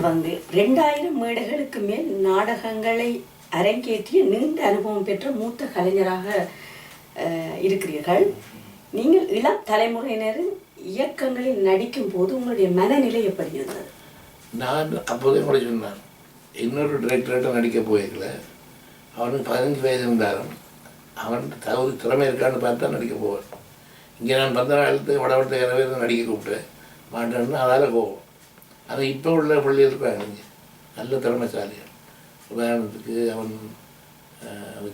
வந்து 2000 மேடைகளுக்கு மேல் நாடகங்களை அரங்கேற்றிய நீண்ட அனுபவம் பெற்ற மூத்த கலைஞராக இருக்கிறீர்கள். நீங்கள் இளம் தலைமுறையினரின் இயக்கங்களில் நடிக்கும் போது உங்களுடைய மனநிலை எப்படி இருந்தது? நான் அப்போதே கூட சொன்னான், இன்னொரு டிரெக்டர்கிட்ட நடிக்க போயிருக்கல, அவனுக்கு 15 வயது இருந்தாலும் அவன் திறமை இருக்கான்னு பார்த்தா நடிக்க போவான். இங்கே நான் 10 நாளுக்கு வடவட்ட இரவே நடிக்க கூப்பிட்டேன் மாட்டேன்னு அதால் கோவம். ஆனால் இப்போ உள்ள பிள்ளைகள் இருக்காங்க நல்ல திறமைசாலிகள். உதாரணத்துக்கு அவன்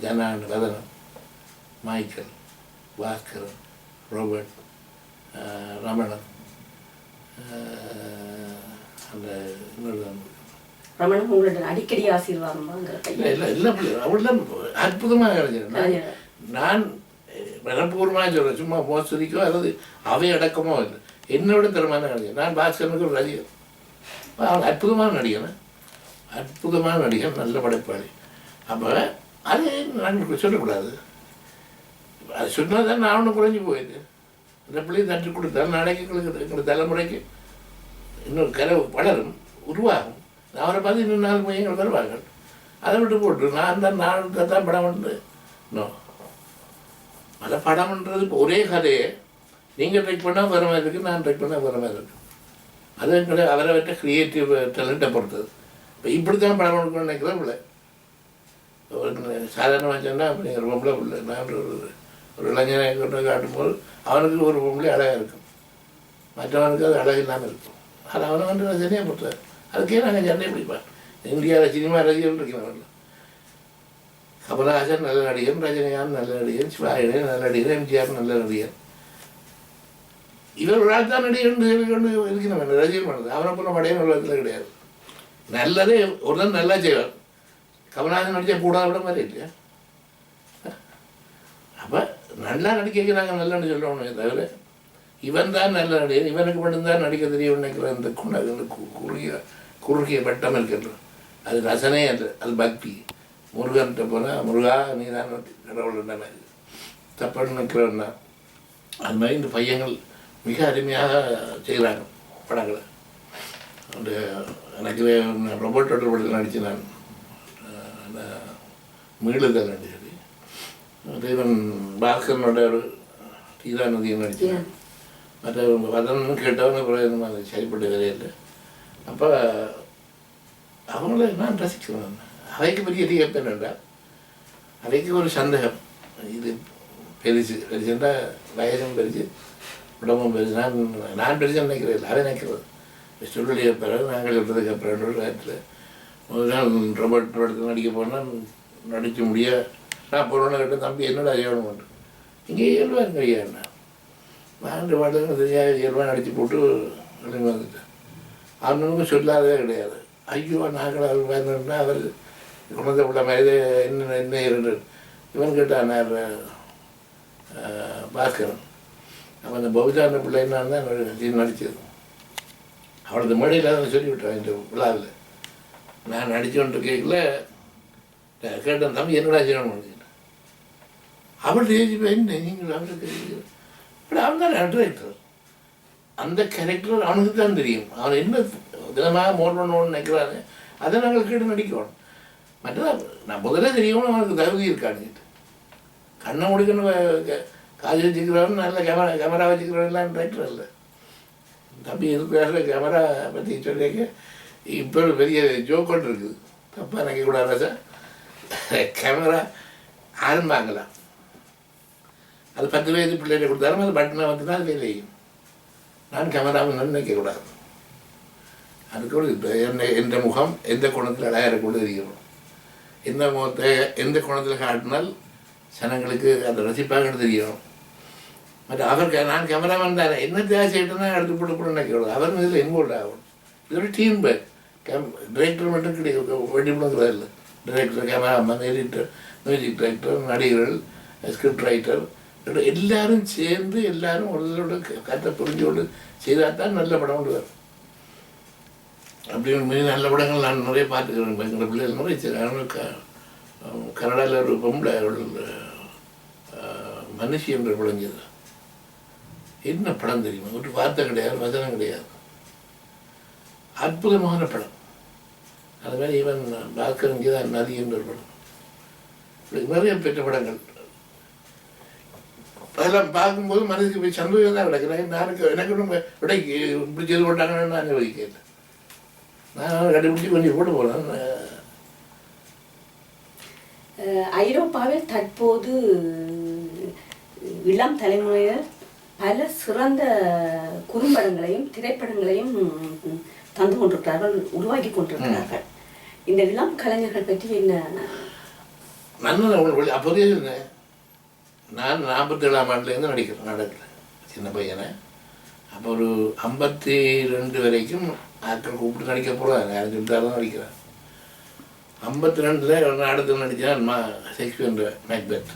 ஜனான், ரதனம், மைக்கேல், பாஸ்கரன், ரோபர்ட், ரமணன், அந்த இன்னொரு ரமணன் உங்களோட அடிக்கடி ஆசீர்வாதம் எல்லாம் அவெல்லாம் அற்புதமாக கிடைச்சது. நான் மனப்பூர்வமாக சொல்கிறேன், சும்மா மோசடிக்கோ அல்லது அவை அடக்கமோ இல்லை, என்னோட திறமான நடிகன். நான் பாஸ்கரனுக்கு ஒரு ரசிகன். அவன் அற்புதமான நடிகன், அற்புதமான நடிகன், நல்ல படைப்பாளி. அப்போ அது நான் சொல்லக்கூடாது. அது சொன்னால் தான் நான் ஒன்று குறைஞ்சி போயிடுது. அந்த பிள்ளையை தட்டு கொடுத்தால் நாளைக்கு எங்களோட தலைமுறைக்கு இன்னொரு கனவு வளரும், உருவாகும். அவரை பார்த்து இன்னும் 4 பையங்கள் வருவாங்க. அதை விட்டு போட்டு நான் தான் படம் பண்ணுறது. இன்னும் அந்த படம்ன்றது இப்போ ஒரே கதையை நீங்கள் ட்ரைக் பண்ணால் வர மாதிரி இருக்குது, நான் ட்ரைக் பண்ணால் வர மாதிரி இருக்குது. அது எங்களை அவரை விட்ட க்ரியேட்டிவ் டேலண்ட்டை பொறுத்தது. இப்போ இப்படி தான் படம் எடுக்கணும்னு நினைக்கிறேன். இல்லை சாதாரணமாக சொன்னால் அப்படி ஒரு பொம்பளை பிள்ளை, நான் ஒரு இளைஞனை கொண்டு காட்டும்போது அவனுக்கு ஒரு பொம்பளை அழகாக இருக்கும், மற்றவனுக்கு அது அழகு இல்லாமல் இருக்கும். அது அவனை வந்து நான் சென்னையை பொறுத்தார். அதுக்கே நாங்கள் சென்னை பிடிப்பேன். இந்தியாவில் சினிமா ரசிகர்கள் இருக்கிறவர்கள் கமலஹாசன் நல்ல நடிகன், ரஜினிகாந்த் நல்ல நடிகன், சிவாஜி நல்ல நடிகர், எம்ஜிஆர் நல்ல நடிகர். இவர் ஒரு ஆள் தான் நடிகர் கொண்டு இருக்கிறவன் ரசிகர் பண்ணது. அவனை போல படையன் உலகத்தில் கிடையாது. நல்லதே ஒரு தான் நல்லா செய்வார். கமலஹாசன் நடித்தா கூடாத விட மாதிரி இல்லையா? அப்போ நல்லா நடிக்க நாங்கள் நல்லன்னு சொல்லுவோமே தவிர இவன் தான் நல்ல நடிகர், இவனுக்கு மட்டும்தான் நடிக்க தெரியும் நினைக்கிற அந்த குறுகிய வட்டம் இருக்கிறது. அது ரசனை, அது பக்தி. முருகன்கிட்ட போனால் முருகா நீ தான் கடவுள்ன்ற மாதிரி தப்புன்னு நிற்கிறவன்னா அது மாதிரி இந்த பையங்கள் மிக அருமையாக செய்கிறாங்க படங்களை. அந்த எனக்கு ரொபோட் படத்தில் நடித்து நான் மீளுதல் நடிச்சது. தேவன் பாஸ்கரனோட ஒரு தீரா நதியை நடித்தேன். மற்ற வதனன்னு கேட்டவங்க பிரயோஜனமாக அது சரிப்பட்ட வேலையில். அப்போ அவங்கள நான் ரசிக்கிறேன். அவைக்கு பெரிய கேட்பேன் என்றால் அவைக்கு ஒரு சந்தேகம், இது பெருசுண்டா வயசும் பெருசு, உடம்பும் பெருசு. நான் பெருசுன்னு நினைக்கிறேன் இல்லை, அதை நினைக்கிறது சொல்லிய பிறகு நாங்கள் சொல்கிறதுக்கு அப்புறம் நேரத்தில் முதல் நாள் ரொபோட் படத்தில் நடிக்க போனால் நடிக்க முடிய நான் போகிறோன்னு கேட்டேன், தம்பி என்னோட செய்யணும் பண்ணுறேன். இங்கே இயல்பாக இருங்க ஐயா, என்ன நான் பாட்டுக்கு தெரியாது இயல்பாக நடித்து போட்டு வெளியே வந்துட்டேன். அவனுக்கும் சொல்லாததே கிடையாது. ஐயோ நாங்கள் வேணுன்னா அவர் குழந்தை உள்ள மாதிரி என்ன இருந்தது. இவன் கேட்டான் பாஸ்கரன், அவன் அந்த பௌதான பிள்ளைன்னா தான் நடித்தது. அவளது மேடையில் தான் சொல்லிவிட்டான் இந்த விழாவில். நான் நடித்தோன்ட்டு கேட்கல கேட்டேன், தம்பி என்னடா செய்யணும்னு நினைக்கிறேன். அவள் என்ன நீங்கள் அவருக்கு அவன் தான் டிரெக்டர். அந்த கேரக்டர் அவனுக்கு தான் தெரியும். அவன் என்ன தினமாக மோட் பண்ணணும்னு நினைக்கிறாரு, அதை நாங்கள் கேட்டு நடிக்கணும். மற்றதான் நான் முதல்ல தெரியணும் அவனுக்கு தகுதி இருக்கானுங்கிட்டு. கண்ணை முடிக்கணும், காது வச்சுக்கிறவன் நல்ல கேமரா வச்சுக்கிறவன்லாம் டிரெக்டர் இல்லை. தம்பி இருக்கிற கேமரா பற்றி சொல்லிக்க இப்போ ஒரு பெரிய ஜோக்கொண்டு இருக்குது, தப்பாக நினைக்கக்கூடாது சார். கேமரா ஆரம்பாங்கலாம், அது 10 வயது பிள்ளைகளை கொடுத்தாலும் அது பட்டனை வந்துன்னா அது வேலையும். நான் கேமராவை நினைக்கக்கூடாது. அதுக்கு ஒரு எந்த முகம் எந்த கோணத்தில் அழகாக தெரியும், எந்த முகத்தை எந்த கோணத்தில் காட்டினால் ஜனங்களுக்கு அந்த ரசிப்பாக தெரியணும். மற்ற அவர் நான் கேமராமேன் தானே, என்ன தேவை செய்யட்டுன்னா எடுத்து போட்டு நினைக்கக்கூடாது. அவர் இதில் இன்வால்வ் ஆகணும். இது ஒரு டீம் பேக். டிரெக்டர் மட்டும் கிடையாது, வேண்டிப்படுங்கிறது இல்லை. Director, cameraman, editor, music director, நடிகர்கள், ஸ்கிரிப்ட் ரைட்டர் எல்லாரும் சேர்ந்து எல்லாரும் ஒருவரோட கருத்தை புரிஞ்சோடு செய்தால் தான் நல்ல படம் கொண்டு வரும். அப்படின்னு மிக நல்ல படங்கள் நான் நிறைய பார்த்துக்கிறேன். எங்களோட பிள்ளைகள் நிறைய செய்கிறாங்க. கனடாவில் ஒரு பொம்பளை மனுஷி என்ற படம் செய்தார். என்ன படம் தெரியுமா? ஒரு வார்த்தை கிடையாது, வசனம் கிடையாது, அற்புதமான படம். அது மாதிரி ஈவன் பாஸ்கர் இங்கே தான் நதி என்ற ஒரு படம், இப்படி நிறைய பெற்ற படங்கள். அதெல்லாம் பார்க்கும்போது மனதுக்கு போய் சந்தோஷம் தான் கிடக்கிறேன். எனக்கு ஒன்றும் விட இப்படி செய்து போட்டாங்கன்னு நான் யோசிக்கல. நான் கண்டுபிடிச்சி கொஞ்சம் போட்டு போகிறேன். ஐரோப்பாவில் தற்போது இளம் தலைமுறையினர் பல சிறந்த குறும்படங்களையும் திரைப்படங்களையும் தந்து கொண்டிருக்கிறார்கள், உருவாக்கி கொண்டிருக்கிறார்கள். இந்த இளம் கலைஞர்கள் பற்றி என்ன? நான் அப்போதே இருந்தேன். நான் 47ஆம் ஆண்டுலேருந்து நடிக்கிறேன், நாடகத்தில் சின்ன பையனை. அப்போ ஒரு 52 வரைக்கும் ஆட்கள் கூப்பிட்டு நடிக்க போகிறாங்க, யாரும் சொல்லிட்டாலும் நடிக்கிறேன். 52 நாடகத்தில் நடித்தேன் ஷேக்ஸ்பியர் மேக்பெத்.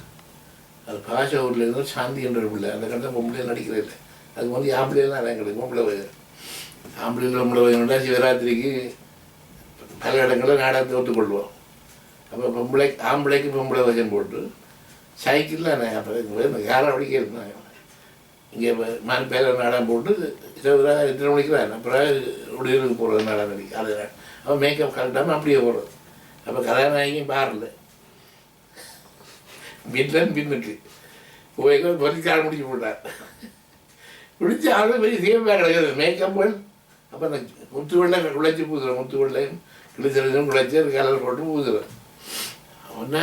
அது பாஷா ஊரில் இருந்தால் சாந்தி என்ற பிள்ளை, அந்த கட்டத்தில் பொம்பளையில் நடிக்கிறது இல்லை. அதுக்கு வந்து ஆம்பளையில் தான் எங்களுக்கு பொம்பளை வயது. ஆம்பளையில் பொம்பளை வயதுனா சிவராத்திரிக்கு பல இடங்களில் நாடகத்தை ஒத்துக்கொள்வோம். அப்போ ஆம்பளைக்கு பொம்பளை வயசன் போட்டு சைக்கிளில் அப்போ யாரும் அப்படி கேட்குறாங்க. இங்கே பேர நாடகம் போட்டு 20 மணிக்கு தான் அப்புறம் உடையலுக்கு போகிறது நாடகம் நடிக்க. அது அப்போ மேக்கப் கரெக்டாமல் அப்படியே போடுறது. அப்போ கதாநாயகியும் பாரில் வீட்டில் பின்னுக்கு போய் பொறிக்கார முடிச்சு போட்டார். பிடிச்சி ஆளும் பெரிய சேமாக கிடையாது மேக்கப்புகள். அப்போ அந்த முத்து வெள்ளை குழைச்சி பூசுகிறேன், முத்து வெள்ளையும் கிழிச்சலும் குழைச்சி அது கலர் போட்டு பூசுகிறேன். அவனா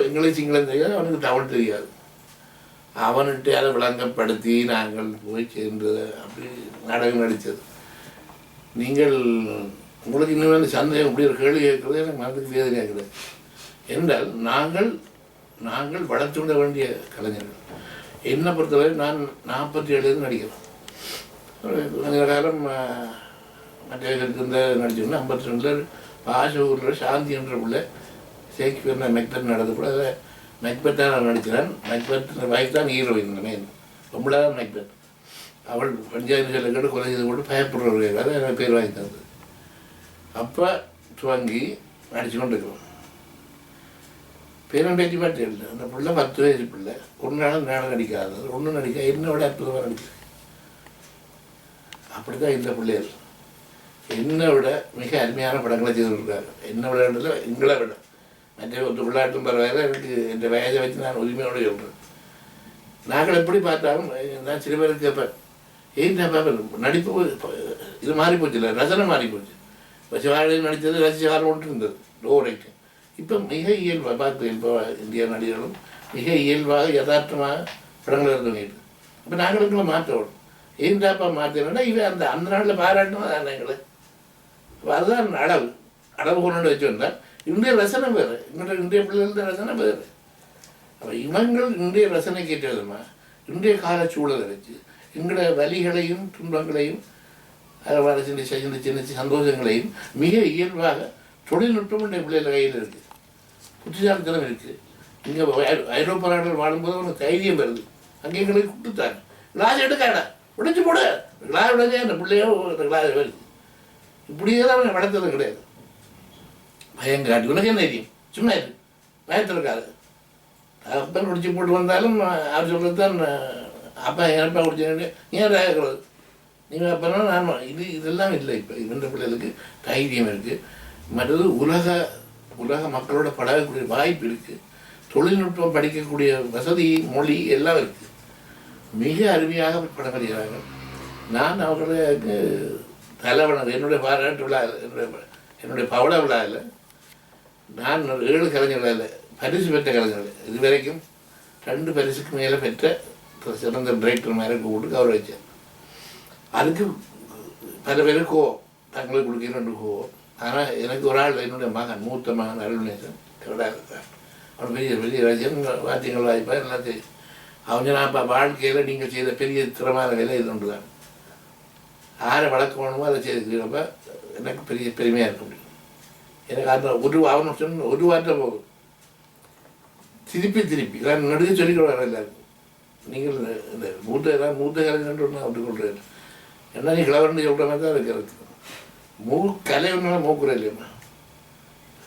இங்கிலீஷ் இங்கிலம் தெரியாது, அவனுக்கு தமிழ் தெரியாது. அவன்கிட்ட அதை விளங்கப்படுத்தி நாங்கள் போய் சேர்ந்து அப்படி நாடகம் நடித்தது. நீங்கள் உங்களுக்கு இன்னும் வேணும் சந்தேகம் இப்படி ஒரு கேள்வி கேட்குறது எனக்கு மனதுக்கு வேதனையாக இருக்குது. என்றால் நாங்கள் வளர்த்து விட வேண்டிய கலைஞர்கள். என்னை பொறுத்தவரை நான் 47 நடிக்கிறேன். கொஞ்ச காலம் மற்ற இருந்த நடிச்சோன்னா 52 பாஷூரில் சாந்தி என்ற பிள்ளை ஷேக்ஸ்பியர் மெக்பெத் நடந்து கூட அதில் மெக்பெத்தான் நான் நடிக்கிறேன். மெக்பெத் வயசு தான் ஹீரோயின் மெயின், ரொம்ப தான் மெக்பெத். அவள் பஞ்சாயத்து செல்லுக்கிட்ட கொலை செய்து போட்டு பயப்படுறவர்கள் அதை எனக்கு பேர் வாங்கி தந்தது. அப்போ துவங்கி நடிச்சு கொண்டு இருக்கிறோம். பேரும் பேச்சு பாட்டு இல்லை. அந்த பிள்ளை 10 வயசு பிள்ளை, ஒரு நாளும் நாடகம் நடிக்காது, ஒன்றும் நடிக்க என்னை விட அற்புதமாக நடிக்கிறேன். அப்படி தான் இந்த பிள்ளைகள் என்னை விட மிக அருமையான படங்களை செய்துருக்காங்க. என்னை விட எங்களை விட மற்ற ஒரு விளையாட்டும் பரவாயில்ல. எனக்கு இந்த வயதை வச்சு நான் உரிமையோடு சொல்கிறேன். நாங்கள் எப்படி பார்த்தாலும் நான் சில பேருக்கு கேட்பேன், ஏன் பார்ப்பேன் நடிப்பு இது மாறி போச்சு, இல்லை ரசனை மாறி போச்சு. சிவாஜி நடித்தது ரசிகாரம் ஒன்று இருந்தது ரைட்டு. இப்போ மிக இயல்பாக பார்த்து இப்போ இந்திய நடிகர்களும் மிக இயல்பாக யதார்த்தமாக படங்கள் இருந்தவங்க. அப்போ நாங்களுக்குள்ள மாற்றணும். ஏன்டாப்பா மாற்றணும்னா இவன் அந்த நாளில் பாராட்டணும் தான் எங்களை. அப்போ அதுதான் அளவு கொண்டு வச்சுருந்தால் இன்றைய ரசனை வேறு, இன்றைய பிள்ளைகள ரசனை வேறு. அப்போ இவங்கள் இன்றைய ரசனை கேட்ட விதமாக இன்றைய கால சூழலை வச்சு எங்களுடைய வலிகளையும் துன்பங்களையும் அதை சின்ன சின்ன சின்ன சந்தோஷங்களையும் மிக இயல்பாக தொழில்நுட்பம் இன்றைய பிள்ளைகள் கையில் இருக்குது, புத்திசாலித்தனம் இருக்குது. இங்கே ஐரோப்பா நாடுகள் வாழும்போது அவனுக்கு தைரியம் வருது. அங்கே எங்களுக்கு கூப்பிட்டுத்தாங்க, கிளாஸ் எடுக்காடா உடைச்சு போட, கிளாஸ் உடனே அந்த பிள்ளையோ கிளாஸ் வருது. இப்படியே தான் அவன் வளர்த்தது கிடையாது. பயங்காட்டி உனக்கு என்ன தைரியம், சும்மா இருக்கு, பயத்தில் இருக்காது. அப்பன் குடிச்சு போட்டு வந்தாலும் அவர் சொல்கிறது தான் அப்பா எனப்பா குடிச்சு ஏன் கேட்குறது நீங்கள் அப்போனா நான் இதெல்லாம் இல்லை. இப்போ இந்த பிள்ளைகளுக்கு தைரியம் இருக்குது. மற்றது உலக மக்களோட பழகக்கூடிய வாய்ப்பு இருக்குது. தொழில்நுட்பம் படிக்கக்கூடிய வசதி, மொழி எல்லாம் இருக்குது. மிக அருமையாக படம் வருகிறாங்க. நான் அவர்களுக்கு தலைவனது என்னுடைய பாராட்டு விழா, என்னுடைய பவள விழாவில் நான் 7 கலைஞர்கள் பரிசு பெற்ற கலைஞர்கள் இதுவரைக்கும் 2 பரிசுக்கு மேலே பெற்ற சிறந்த டிரெக்டர் மேலே கூப்பிட்டு கௌரவிச்சேன். அதுக்கு பல பேருக்கு கோவம், தங்களுக்கு கொடுக்க 2 கோவம். ஆனால் எனக்கு ஒரு ஆள் என்னுடைய மகன், மூத்த மகன் அருள்நேசன் கவிடா இருக்கார். அவன் பெரிய பெரிய ரசிகன், வாத்தியங்கள் வாய்ப்பாக எல்லாம் தெரியும். அவங்க நான் இப்போ வாழ்க்கையில் நீங்கள் செய்த பெரிய திறமான வேலை இது ஒன்று தான். யாரை வளர்க்கணுமோ அதை செய்துக்கிறப்ப எனக்கு பெரிய பெருமையாக இருக்க முடியும். எனக்கு அந்த அவன் சொன்ன ஒரு வார்த்தை போகும், திருப்பி நான் நடுக்க சொல்லிக்கொள்வார் எல்லாருக்கும். நீங்கள் இந்த மூத்த கலைஞர் ஒன்று அப்படி கொள்றாரு, என்ன நீ கிளவர்னு சொல்கிற மாதிரி தான் இருக்கிறது. கலை ஒன்றுனா மூக்குற இல்லையம்மா,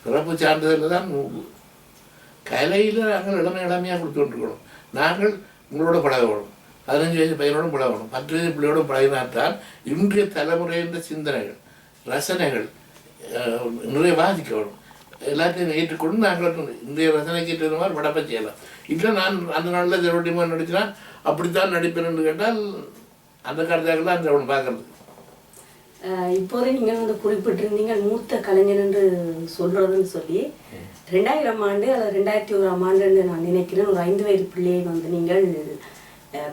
சிறப்பு சான்றிதழில் தான் மூக்கு. கலையில் நாங்கள் இளமையாக கொடுத்து கொண்டிருக்கணும். நாங்கள் உங்களோட பழகணும், 15 வயசு பையனோட பழகணும், 10 வயசு பிள்ளையோட பழகினால்தான் இன்றைய தலைமுறையின் சிந்தனைகள், ரசனைகள் நிறைய வாசிக்கணும், எல்லாத்தையும் ஏற்றுக்கொண்டு நாங்கள் இன்றைய ரசனைக்கு ஏற்ற மாதிரி படப்பை செய்யலாம். இல்லை நான் அந்த நாளில் ஜெரோட்டிமா நடிச்சினா அப்படித்தான் நடிப்பேன்னு கேட்டால் அந்த கருத்தாக்கள் தான் ஒன்று பார்க்கறது. இப்போதே நீங்கள் வந்து குறிப்பிட்டிருந்தீங்க மூத்த கலைஞர் என்று சொல்றதுன்னு சொல்லி 2000 ஆண்டு அல்லது 2001 ஆண்டுன்னு நான் நினைக்கிறேன். ஒரு 5 வயது பிள்ளையை வந்து நீங்கள்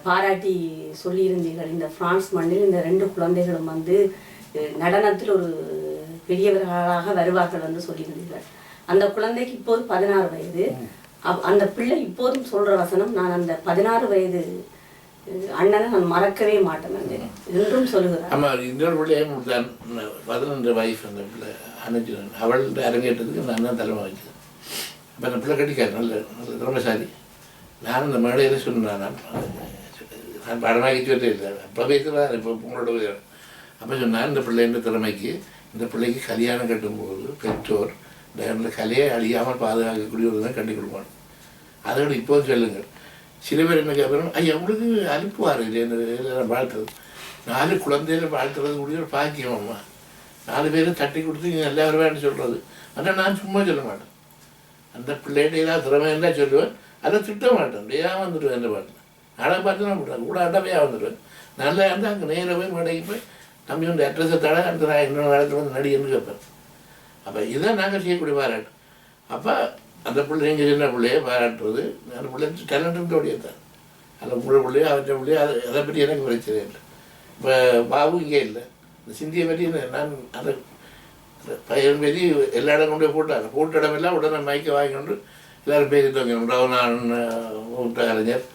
பாராட்டி சொல்லியிருந்தீர்கள். இந்த பிரான்ஸ் மண்ணில் இந்த 2 குழந்தைகளும் வந்து நடனத்தில் ஒரு பெரியவர்களாக வருவார்கள் என்று சொல்லியிருந்தீர்கள். அந்த குழந்தைக்கு இப்போது 16 வயது. அந்த பிள்ளை இப்போதும் சொல்ற வசனம், நான் அந்த 16 வயது அண்ணனை நான் மறக்கவே மாட்டேன் என்றும் சொல்லுகிறார். ஆமாம், இன்னொரு பிள்ளையும் தான் 11 வயசு அந்த பிள்ளை அனுப்பிச்சு அவள் அரங்கேற்றதுக்கு நான் தான் தலைமை வச்சது. அப்போ அந்த பிள்ளை கட்டிக்காரு, நல்ல நல்ல திறமைசாலி. நான் அந்த மேடையில் சொன்னேன், நான் படமாக்கி சொல்லிட்டே இல்லை, அப்போ பேசுகிறேன் இப்போ உங்களோட. அப்போ சொன்னால் இந்த பிள்ளைன்ற திறமைக்கு இந்த பிள்ளைக்கு கல்யாணம் கட்டும்போது பெற்றோர் இந்த கலையை அழியாமல் பாதுகாக்கக்கூடியவர் தான் கட்டி கொடுப்பாங்க. அதோட இப்போது சொல்லுங்கள், சில பேர் என்ன கேட்குறோம், ஐயா உங்களுக்கு அனுப்புவார் இல்லையா வாழ்த்துறது, 4 குழந்தைகளை வாழ்த்துறது கூடிய ஒரு பாக்கியம் அம்மா, 4 பேரும் தட்டி கொடுத்து நீங்கள் நல்லா வருவேன்னு சொல்கிறது. ஆனால் நான் சும்மா சொல்ல மாட்டேன், அந்த பிள்ளைகிட்ட ஏதாவது திறமை இருந்தால் சொல்லுவேன், அதை திட்ட மாட்டேன், ஏன் வந்துடுவேன் என்ற பாட்டு நாடக பார்த்து தான் விட்றேன், கூட அடவையாக வந்துடுவேன். நல்லா இருந்தால் அங்கே நேராக போய் மேடைக்கு போய் தம்பி வந்து அட்ரஸை தட அடுத்த நான் இன்னொரு நேரத்தில் வந்து நடிகன்னு கேட்பேன். அப்போ இதான் நாங்கள் செய்யக்கூடிய பாராட்டு. அப்போ அந்த பிள்ளை எங்கள் சின்ன பிள்ளையை பாராட்டுறது, அந்த பிள்ளை டேலண்ட்டோடைய தான், அந்த பிள்ளையோ அவற்றை பிள்ளையோ அதை பற்றி எனக்கு பிரச்சனை இல்லை. இப்போ பாபு இங்கே இல்லை, இந்த சிந்தியை பற்றி நான் அந்த பையன் பற்றி எல்லா இடம் கொண்டு போட்டாங்க, போட்ட இடமெல்லாம் உடனே மைக்கை வாங்கிக்கொண்டு எல்லோரும் பேசிட்டு நான் மூத்த கலைஞர்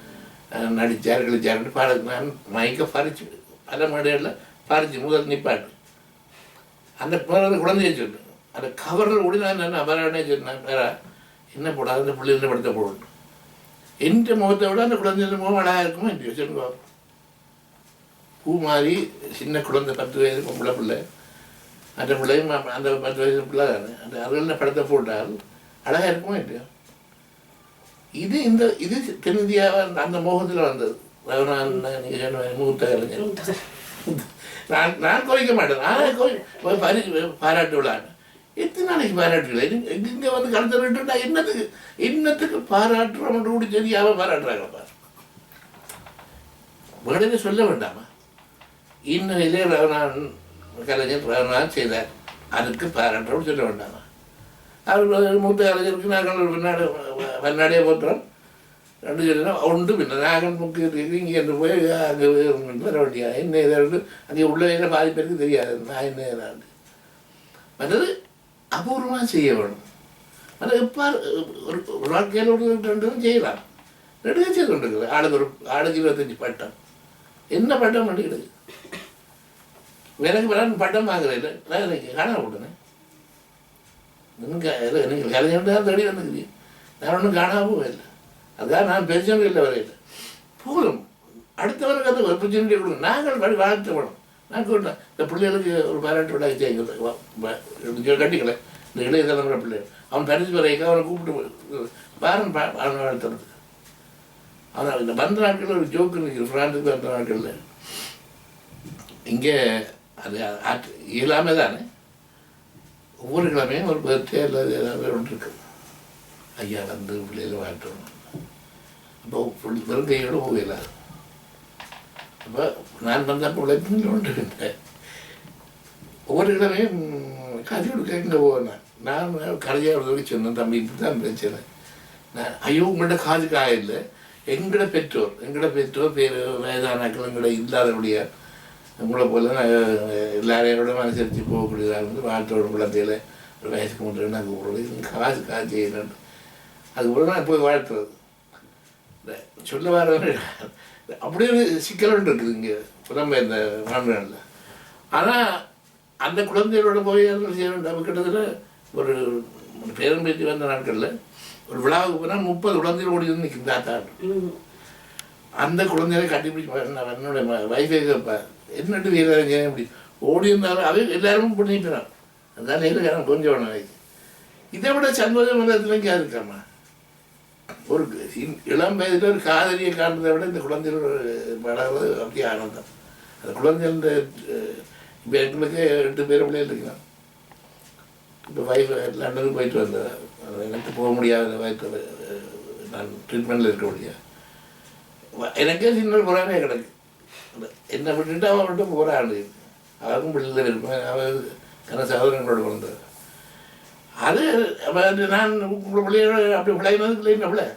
நடித்தார் கழிச்சாருன்னு பாட நான் மைக்கை பறிச்சு பல மேடைகளில் பறிச்சு முதல் நிப்பாட்டு அந்த குழந்தைய சொல்லு அந்த கவரில் ஓடி நான் என்ன அபராடனே சொன்னேன், வேற என்ன போடாது அந்த பிள்ளைகள படத்தை போடணும், எந்த முகத்தை விட அந்த குழந்தையோட முகம் அழகாக இருக்குமோ என்று சொல்லுங்க. பூ மாதிரி சின்ன குழந்தை 10 வயது பொம்பளை பிள்ளை, அந்த பிள்ளையும் அந்த 10 வயசு பிள்ளை தானே, அந்த அருகில் படத்தை போட்டால் அழகாக இருக்குமோ இல்லையா? இது இது தென்னிந்தியாவை அந்த மோகத்தில் வந்தது. நீங்கள் சொன்ன மூத்த கலைஞர் நான் கோரிக்க மாட்டேன், நான் பாராட்டு விழான்னு எத்தனை நாளைக்கு பாராட்டுல இங்கே வந்து கலந்து விட்டுட்டா என்னத்துக்கு பாராட்டுறோம் கூட தெரியாம பாராட்டுறாங்கப்பா. உடனே சொல்ல வேண்டாமா, இன்னும் இதே ரவணான் கலைஞர் ரவணான் செய்தார், அதுக்கு பாராட்டுறோம் சொல்ல வேண்டாமா? அவர் மூத்த கலைஞருக்கு நாங்கள் பன்னாடியே போட்டுறோம் 2 சொல்லினா ஒன்று பின்ன நாங்கள் முக்கிய இங்கே போய் அங்கே வர வேண்டியா என்ன இதை அங்கே உள்ள பாதி பேருக்கு தெரியாது நான் என்ன ஏதாவது மற்றது அபூர்வமாக செய்ய வேணும். அது எப்போ ஒரு வாழ்க்கையில் ஒரு 2 செய்யலாம், 2 செய்து கொண்டிருக்குது. ஆளுக்கு 25 பட்டம், என்ன பட்டம் பண்ணிக்கிடுது? எனக்கு பட்டம் வாங்குறேன் வேலைக்கு காண விட்டுனேன். நீங்கள் கலைஞர் தான் தேடி வந்துக்கிறீங்க, நான் ஒன்றும் காணாமல் இல்லை. அதுதான் நான் பெருசனும் இல்லை வரையில் போதும், அடுத்தவருக்கு அந்த ஆப்பர்ச்சுனிட்டி கொடுங்க. நாங்கள் வாழ்த்து வேணும். நான் கூட்டேன் இந்த பிள்ளைகளுக்கு ஒரு பாராட்டு விழா செய்யுங்க கட்டிக்கல, இந்த இளைய தலைமுறை பிள்ளைகள் அவன் பரிசு வரைக்கும் அவனை கூப்பிட்டு பாரன் அவனை வாழ்த்துறது. அவன் இந்த வந்த நாட்களில் ஒரு ஜோக்கு நிற்கிறது, ஃப்ரான்ஸுக்கு வந்த நாட்களில் இங்கே அது இயலாமே தானே ஒவ்வொரு கிழமையும் ஒரு பர்த்டே அல்லது ஏதாவது ஒன்று இருக்குது, ஐயா வந்து பிள்ளைகளை வாழ்த்தணும். அப்போ வெறும் கையோடு போகலாது. அப்போ நான் வந்தப்போ உழைப்பு ஒன்று இருந்தேன், ஒவ்வொரு கிழமையும் காட்சி கொடுக்க இங்கே போவேன். நான் கரையாக சொன்னேன், தம்பி இப்படி தான் பிரச்சனை, நான் ஐயோ உங்கள்கிட்ட காதுக்காக இல்லை, எங்களோட பெற்றோர் வயதானாக்கள் எங்களை இல்லாதபடிய உங்களை போல எல்லாரையோட அனுசரித்து போகக்கூடியதாக இருந்து வாழ்த்தோட குழந்தையில ஒரு வயசுக்கு முன்னாடி நான் கூப்பிடுறது காசு செய்யணும். அதுக்கப்புறம் நான் போய் வாழ்த்துறது சொல்ல வர அப்படியே ஒரு சிக்கல் ஒன்று இருக்குது இங்கே புலம்பெயர்ந்த மாநிலங்களில். ஆனால் அந்த குழந்தைகளோட போய் செய்ய வேண்டாம். கிட்டத்தட்ட ஒரு பேரம்பேத்தி வந்த நாட்களில் ஒரு விழாவுக்கு போனால் 30 குழந்தைகள் ஓடி வந்து நிற்கும் தாத்தாண்டு. அந்த குழந்தைகளை கட்டிப்பிடிச்சு என்னுடைய வைஃபை கேட்பேன், என்னட்டு வீரர் இப்படி ஓடி இருந்தாலும் அவை எல்லாருமே பண்ணிக்கிறான். அதுதான் நேரம் கொஞ்சம் வேணும். இதை விட சந்தோஷம் இடத்துலையும் இருக்காமா, ஒரு இளம் வயதில் ஒரு காதலியை காண்றதை விட இந்த குழந்தைகள் பழகிறது அப்படியே ஆனந்தம். அந்த குழந்தைகள் இப்போ எங்களுக்கு 8 பேர் பிள்ளைகள் இருக்கலாம், இப்போ வைஃப் லண்டனுக்கு போயிட்டு வந்தேன். எனக்கு போக முடியாத வயது நான் ட்ரீட்மெண்ட்டில் இருக்க முடியாது. எனக்கே சின்ன புறானே கிடக்கு. என்னை விட்டுட்டு அவன் விட்டு போகிறான். அவருக்கும் பிள்ளைகள் இருப்பேன். அவர் கன சகோதரங்களோட வந்தது. அது நான் உங்களை பிள்ளையோட அப்படி பிள்ளைனதுக்கு இல்லைன்னு பிள்ளை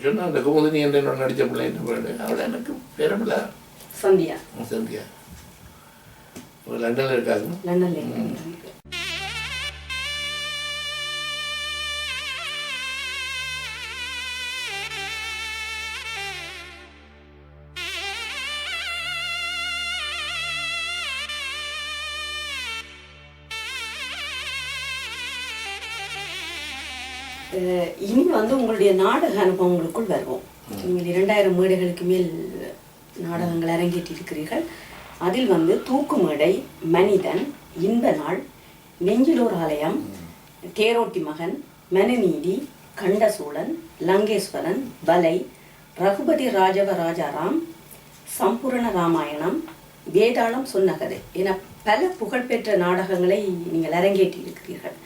சொன்ன அந்த குமுதினி என்று என்னோட நடித்த பிள்ளைன்னு பிள்ளை அவளை எனக்கு பேரப்பிள்ளை சந்தியா. சந்தியா லண்டனில் இருக்காங்க. லண்டன்ல இனி வந்து உங்களுடைய நாடக அனுபவங்களுக்குள் வருவோம். நீங்கள் 2000 மேடைகளுக்கு மேல் நாடகங்கள் அரங்கேற்றி இருக்கிறீர்கள். அதில் வந்து தூக்கு மேடை, மனிதன், இன்ப நாள், நெஞ்சிலோர் ஆலயம், தேரோட்டி மகன், மனுநீதி, கண்டசூழன், லங்கேஸ்வரன், பலை, ரகுபதி ராஜவ ராஜாராம், சம்பூரண ராமாயணம், வேதாளம் சொன்ன கதை என பல புகழ்பெற்ற நாடகங்களை நீங்கள் அரங்கேற்றி இருக்கிறீர்கள்.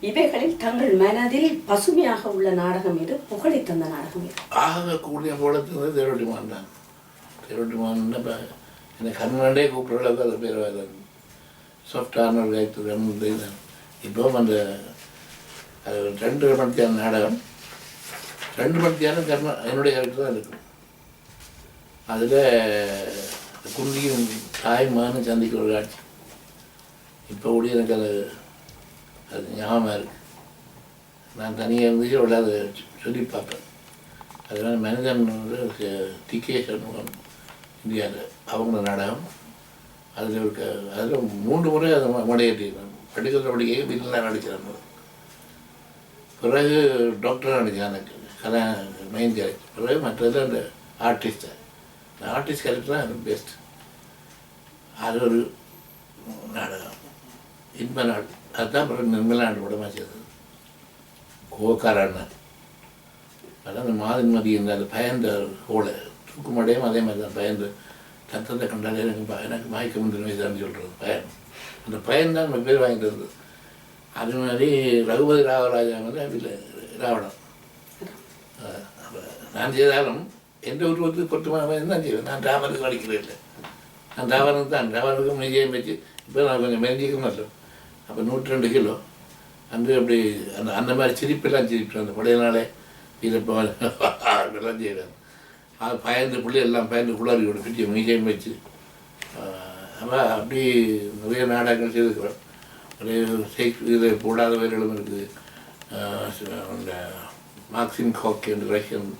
இவைகளில் தங்கள் மனதில் பசுமையாக உள்ள நாடகம் எது? புகழை தந்த நாடகம் எது? கூடிய போலத்து தேரோட்டி மகன் தான். தேரோட்டி மகன் இப்போ என்னை கண்மண்டே கூப்பிட்றது அது பேர் வேறு சாஃப்டான கைத்து தான். இப்போவும் அந்த அது 2 மணித்தியான நாடகம் 2 மணித்தியான என்னுடைய கருத்து தான் இருக்கும். அதில் குந்தியும் தாய் மகனும் சந்திக்கிற ஒரு காட்சி இப்போ கூட எனக்கு அது ஞாபகமாக இருக்குது. நான் தனியாக இருந்துச்சு உள்ள அதை சொல்லி பார்ப்பேன். அதனால் மனிதன் வந்து டிகே சண்முகம் இந்தியாவில் அவங்கள நாடகம் அதில் இருக்க அதில் 3 முறை அதை மடையேற்றிருக்கேன். படிக்க வீட்டில் நடிக்கிறேன். பிறகு டாக்டராக நடித்தேன். எனக்கு மெயின் கேரக்டர். பிறகு மற்றது அந்த ஆர்டிஸ்ட்டை ஆர்டிஸ்ட் கேரக்டர் தான் எனக்கு பெஸ்ட். அது ஒரு நாடகம் இன்ப நாள். அதுதான் பிறகு நிர்மலாண்டு படமாக செய்தது. கோக்காரான அதான் அந்த மாதின்மதி இருந்த அந்த பயந்த ஓலை தூக்குமடையும் அதே மாதிரி தான் பயந்து சத்தத்தை கண்டாலே எனக்கு மயக்க முந்தின வயசுதான் சொல்கிறது பயன். அந்த பயன் தான் நம்ம பேர் வாங்கிட்டு இருந்தது. அது மாதிரி ரகுபதி ராகவராஜா வந்து அதில் ராவணம். நான் செய்தாலும் எந்த உருவத்துக்கு பொருத்தமாக தான் செய்வேன். நான் ராவனுக்கு நடிக்கிறேன் இல்லை. நான் ராவனுக்கு தான் ராவனுக்கும் நிஜயம் வச்சு இப்போ நான் கொஞ்சம் மெரிஞ்சிக்கணும் இல்லை. அப்போ 102 கிலோ வந்து அப்படி அந்த மாதிரி சிரிப்பெல்லாம் சிரிப்பேன். அந்த பழைய நாளே இதெல்லாம் செய்வேன். அது பயந்து பிள்ளை எல்லாம் பயந்து குளாரி விட பிடிச்சி மீஜையும் வச்சு அப்படி நிறைய நாடகங்கள் செய்திருக்கிறோம். நிறைய இதில் போடாத வேர்களும் இருக்குது. அந்த மார்க்சின் காக் என்ற ரஷ்யன்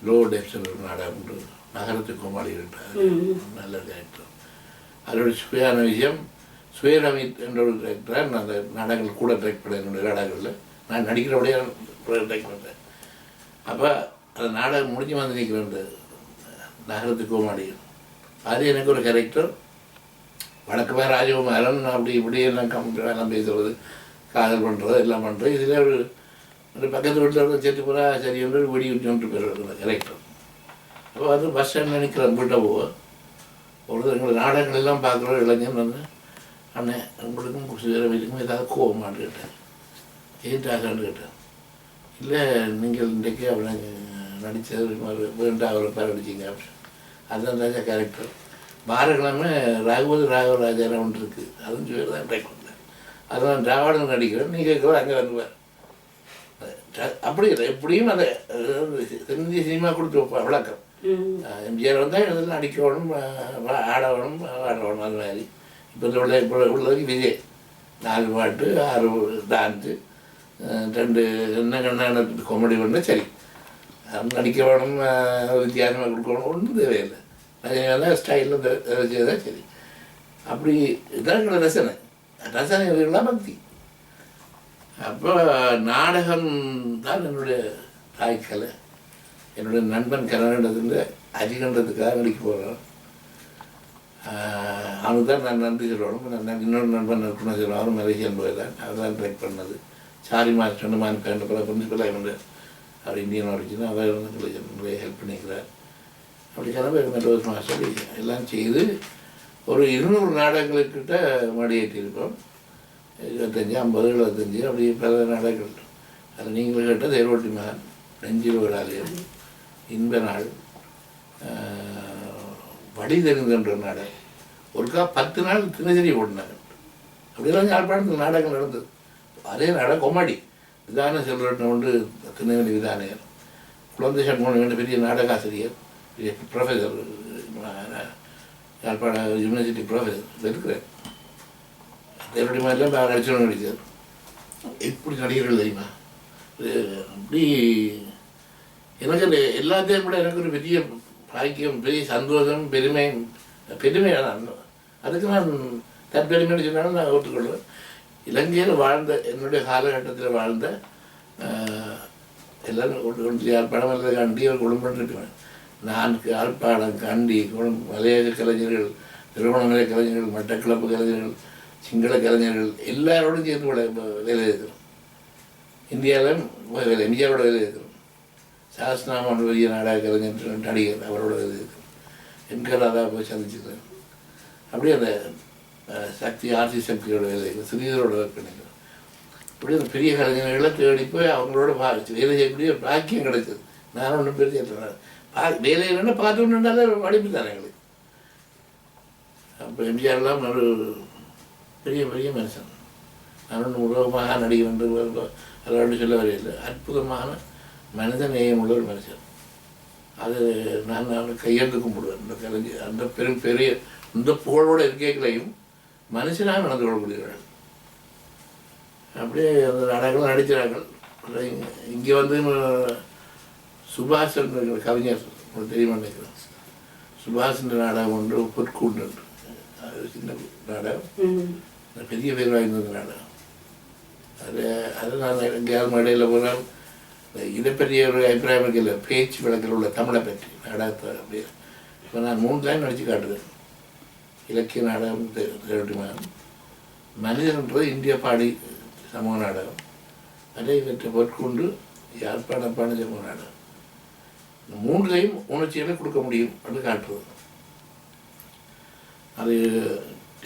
லோ டெப்சன் ஒரு நாடகம் உண்டு. நகரத்துக்கு கோமாளி இருட்டார் நல்ல டேரக்டர். அதோட சுவையான விஷயம் சுயரமித் என்ற ஒரு டைரக்டராக நான் அந்த நாடகங்கள் கூட டைரக்ட் பண்ணேன். என்னுடைய நாடகங்களில் நான் நடிக்கிறபடியே டைரக்ட் பண்ணுறேன். அப்போ அந்த நாடகம் முடிஞ்சு வந்து நிற்கிற அந்த நகரத்துக்கு கோமாளிகள் அது எனக்கு ஒரு கேரக்டர். வழக்கமாக ராஜகுமாரன் அப்படி இப்படி எல்லாம் கம்ப்யூட்டர் எல்லாம் பேசுகிறது காதல் பண்ணுறது எல்லாம் பண்ணுறது. இதில் ஒரு பக்கத்து வீட்டில் செத்து போகிறா சரி என்று வெடி விட்டு போயிடுறது கேரக்டர். அப்போ அது பஸ் ஸ்டாண்ட் நிற்கிறேன் வீட்டை போக ஒரு எங்களை நாடகங்கள் எல்லாம் பார்க்குற இளைஞன் வந்து அண்ணன் உங்களுக்கும் வீட்டுக்கும் ஏதாவது கோவமான்னு கேட்டேன். ஏன்ட்டாகன்னு கேட்டேன். இல்லை நீங்கள் இன்றைக்கு அவனை நடித்தது வேண்டாம் அவரை பேர் அடிச்சிங்க அப்படின்னு. அதுதான் ராஜா கேரக்டர். பாரகிழமை ரகுபதி ராகவராஜா ஒன்று இருக்குது. அதுவும் சொல்லி தான் ட்ரை பண்ணேன். அதெல்லாம் திராவிடம் நடிக்கிறேன். நீங்கள் இருக்கிற அங்கே வந்துவார். அப்படி இல்லை எப்படியும் அதை இந்திய சினிமா கொடுத்து விளக்கம். எம்ஜிஆர் வந்தால் இதெல்லாம் நடிக்கணும் ஆடணும் அது மாதிரி. இப்போ உள்ளதுக்கு விஜய் 4 பாட்டு 6 டான்ஸு 2 என்ன கண்ணான காமெடி பண்ணால் சரி. நடிக்க வேணும் வித்தியாசமாக கொடுக்கணும் ஒன்றும் தேவையில்லை. அதனால ஸ்டைலில் செய்தால் சரி. அப்படி இதான் எங்களோட ரசனைகள்லாம் பக்தி. அப்போ நாடகம் தான் என்னுடைய தாய்க்கலை. என்னுடைய நண்பன் கன்னடத்தில் அஜிகண்டத்துக்காக நடிக்க போகிறோம். அவனுக்கு தான் நான் நன்றி சொல்லணும். நான் இன்னொரு நண்பன் நட்புணை சொல்லுவோம். அவரும் மலேசியன் போய் தான் அவர் தான் ட்ரைக் பண்ணது. சாரி மாஸ்டர் 2 மாதம் பிரின்சிபலாக வந்து அவர் இந்தியன் ஆடிச்சுன்னா அவர் வந்து நிறைய ஹெல்ப் பண்ணிக்கிறார். அப்படி கிளம்பி மெட்ரோஸ் மாஸ்டர் எல்லாம் செய்து ஒரு 200 நாடகங்களுக்கிட்ட மடியேற்றிருக்கோம். 25, 50, 75 அப்படி பல நாடகங்கள். அது நீங்கள் கேட்ட தேரோட்டி மகன், நெஞ்சில் ஒரு ஆலயம், இன்ப நாள், வழி தெரிந்தன்ற நாடகம். ஒருக்கா 10 நாள் தினசரி ஓடினாங்க. அப்படிலாம் யாழ்ப்பாணத்தில் நாடகம் நடந்தது. அதே நாடகம் கொமாடி விதான செல்வரட்னம் உண்டு, திருநெல்வேலி விதானையர், குழந்தை சண்முகன் பெரிய நாடகாசிரியர், பெரிய ப்ரொஃபஸர், யாழ்ப்பாண யூனிவர்சிட்டி ப்ரொஃபஸர் இருக்கிறார். தேவடி மாதிரிலாம் நடிச்சவங்க நடிச்சார். எப்படி நடிகர்கள் தெரியுமா? அப்படி எனக்கு அந்த எல்லாத்தையும் கூட எனக்கு ஒரு பெரிய பாக்கியம், பெரிய சந்தோஷம், பெருமை தான். அதுக்கு நான் தற்பெருமைன்னு சொன்னாலும் நான் ஒத்துக்கொள்வேன். இலங்கையில் வாழ்ந்த, என்னுடைய காலகட்டத்தில் வாழ்ந்த எல்லோரும் யாழ்ப்பாணம் அல்லது கண்டி ஒரு குடும்பம் இருப்பேன். நான் யாழ்ப்பாணம், கண்டி, மலையக கலைஞர்கள், திருவண்ணாமலை கலைஞர்கள், மட்டக்களப்பு கலைஞர்கள், சிங்கள கலைஞர்கள் எல்லாரோடும் சேர்ந்து வேலை இருக்கிறோம். இந்தியாவில் எம்ஜிஆரோட வேலை இருக்கிறோம். சாஸ்திராமன் பெரிய நாடக கலைஞர், நடிகர், அவரோட வேலை இருக்கிறோம். என்கே ராதா போய் சந்திச்சுக்கிறேன். அப்படியே அந்த சக்தி, ஆர்சி சக்தியோட வேலை இருக்கிறோம். ஸ்ரீதரோட ஒர்க் பண்ணிக்கிறோம். இப்படி அந்த பெரிய கலைஞர்களை தேடி போய் அவங்களோட வேலை செய்யக்கூடிய பாக்கியம் கிடைச்சது. நானும் ஒன்றும் பெரிய வேலை இல்லைன்னா பார்த்தோம்னாலே படிப்பு தானே எங்களுக்கு. அப்போ எம்ஜிஆர்லாம் ஒரு பெரிய பெரிய மனுஷன். நான் ஒன்று உலகமாக நடிகர் அதோடு சொல்ல வரையில்லை. அற்புதமான மனித நேயம் உள்ள ஒரு மனுஷன். அது நான் கையெழுத்து கும்பிடுவேன். இந்த கலைஞர் அந்த பெரிய இந்த புகழோட இருக்கைகளையும் மனுஷனாக நடந்து கொள்ளக்கூடியவர்கள். அப்படியே அந்த நாடகங்கள் நடிக்கிறார்கள். இங்கே வந்து சுபாஷ் கவிஞர் தெரியுமா நினைக்கிறேன். சுபாஷ் நாடகம் ஒன்று, பொற்கூண்டு, அது சின்ன நாடகம், பெரிய பேர் வாய்ந்தது நாடகம். அது நான் எங்கேயாவது மேடையில் போனால் இதை பற்றிய ஒரு அபிப்பிராயம் இருக்கல. பேச்சு வழக்கில் உள்ள தமிழை பற்றி நாடகத்தை அப்படியே இப்போ நான் 3 டைம் நடித்து காட்டுவேன். இலக்கிய நாடகம் தேரோட்டி மகன், மனிதன்றது இந்திய பாடி சமூக நாடகம், அதே இவற்றை பொற்கொண்டு யாழ்ப்பாண பாடி சமூக நாடகம். இந்த 3லையும் உணர்ச்சிகளை கொடுக்க முடியும் அப்படின்னு காட்டுவது. அது